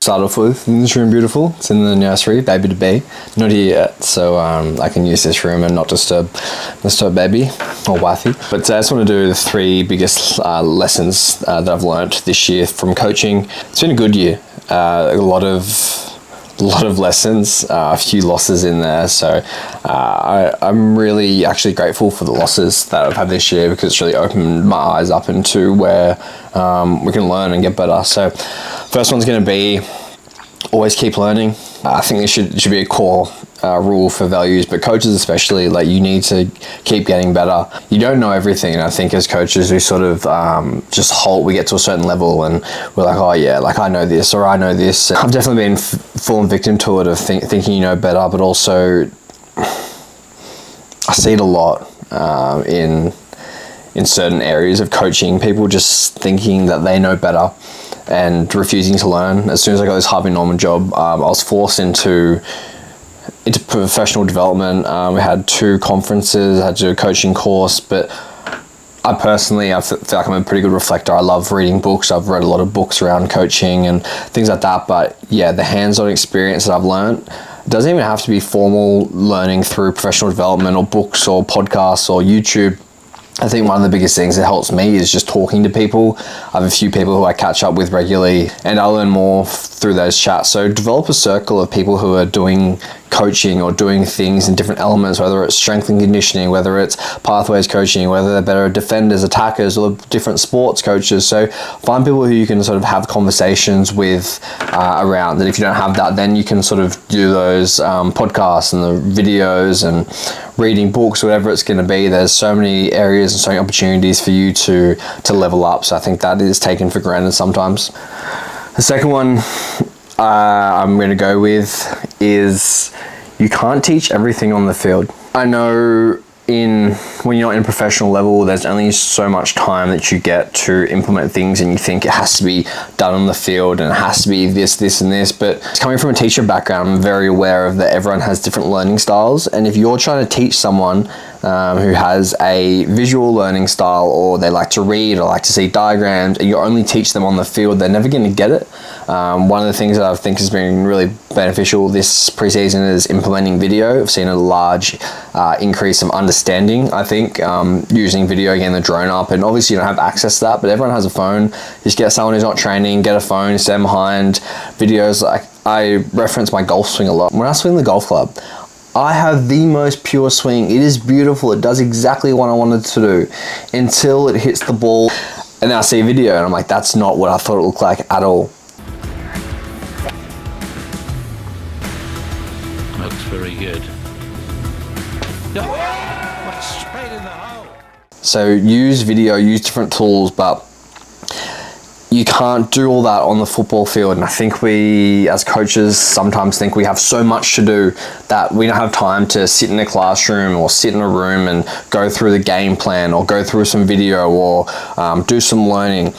start off with, in this room, beautiful. It's in the nursery, baby to be. Not here yet, so I can use this room and not disturb baby or wifey. But I just want to do the 3 biggest lessons that I've learnt this year from coaching. It's been a good year. A lot of lessons, a few losses in there. So I'm really actually grateful for the losses that I've had this year, because it's really opened my eyes up into where we can learn and get better. So first one's going to be always keep learning. I think this should be a core rule for values, but coaches especially, like, you need to keep getting better. You don't know everything, and I think as coaches we sort of just halt. We get to a certain level and we're like, oh yeah, like I know this, or I know this. I've definitely been fallen victim to it of thinking you know better, but also I see it a lot in certain areas of coaching, people just thinking that they know better and refusing to learn. As soon as I got this Harvey Norman job, I was forced into professional development. We had 2 conferences, I had to do a coaching course, but I feel like I'm a pretty good reflector. I love reading books. I've read a lot of books around coaching and things like that, but yeah, the hands-on experience that I've learned, it doesn't even have to be formal learning through professional development or books or podcasts or YouTube. I think one of the biggest things that helps me is just talking to people. I have a few people who I catch up with regularly, and I learn more through those chats. So develop a circle of people who are doing coaching or doing things in different elements, whether it's strength and conditioning, whether it's pathways coaching, whether they're better defenders, attackers, or different sports coaches. So find people who you can sort of have conversations with around. And if you don't have that, then you can sort of do those podcasts and the videos and reading books, whatever it's going to be. There's so many areas and so many opportunities for you to level up. So I think that is taken for granted sometimes. The second one I'm going to go with is you can't teach everything on the field. I know when you're not in a professional level, there's only so much time that you get to implement things, and you think it has to be done on the field and it has to be this and this. But coming from a teacher background, I'm very aware of that everyone has different learning styles, and if you're trying to teach someone who has a visual learning style, or they like to read or like to see diagrams, and you only teach them on the field, they're never going to get it. One of the things that I think has been really beneficial this preseason is implementing video. I've seen a large increase of understanding, I think, using video, getting the drone up, and obviously you don't have access to that, but everyone has a phone. Just get someone who's not training, get a phone, stand behind videos. Like, I reference my golf swing a lot. When I swing the golf club, I have the most pure swing. It is beautiful. It does exactly what I wanted to do until it hits the ball. And then I see a video and I'm like, that's not what I thought it looked like at all. Looks very good. Oh, straight in the hole. So use video, use different tools, but you can't do all that on the football field. And I think we as coaches sometimes think we have so much to do that we don't have time to sit in a classroom or sit in a room and go through the game plan or go through some video or do some learning.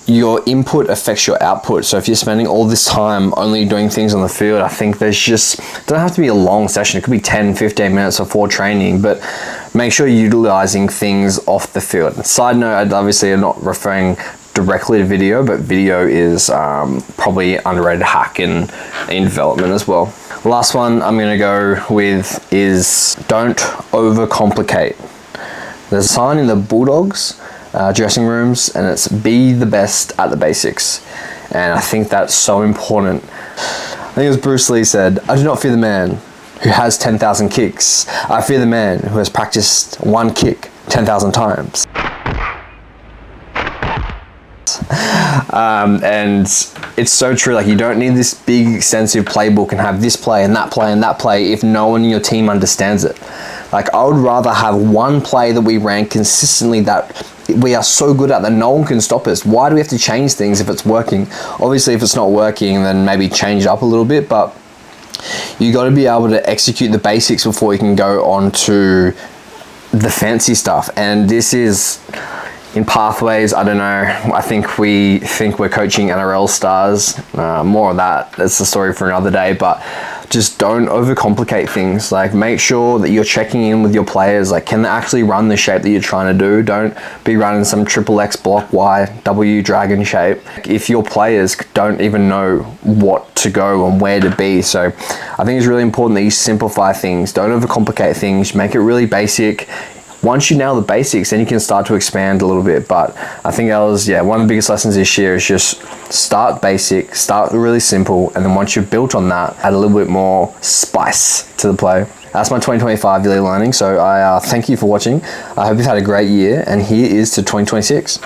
Your input affects your output. So if you're spending all this time only doing things on the field, I think it doesn't have to be a long session. It could be 10, 15 minutes before training, but make sure you're utilizing things off the field. And side note, obviously I'm not referring directly to video, but video is probably an underrated hack in development as well. The last one I'm going to go with is don't overcomplicate. There's a sign in the Bulldogs dressing rooms, and it's be the best at the basics. And I think that's so important. I think it was Bruce Lee said, I do not fear the man who has 10,000 kicks. I fear the man who has practiced one kick 10,000 times. And it's so true. Like, you don't need this big extensive playbook and have this play and that play and that play if no one in your team understands it. Like, I would rather have one play that we ran consistently that we are so good at that no one can stop us. Why do we have to change things if it's working? Obviously, if it's not working, then maybe change it up a little bit, but you got to be able to execute the basics before you can go on to the fancy stuff. And this is in pathways. I don't know. I think we're coaching NRL stars. More of that. That's the story for another day. But just don't overcomplicate things. Like, make sure that you're checking in with your players. Like, can they actually run the shape that you're trying to do? Don't be running some triple X block Y W dragon shape if your players don't even know what to go and where to be. So I think it's really important that you simplify things. Don't overcomplicate things. Make it really basic. Once you nail the basics, then you can start to expand a little bit. But I think that was, one of the biggest lessons this year is just start basic, start really simple, and then once you've built on that, add a little bit more spice to the play. That's my 2025 yearly learning. So I thank you for watching. I hope you've had a great year, and here is to 2026.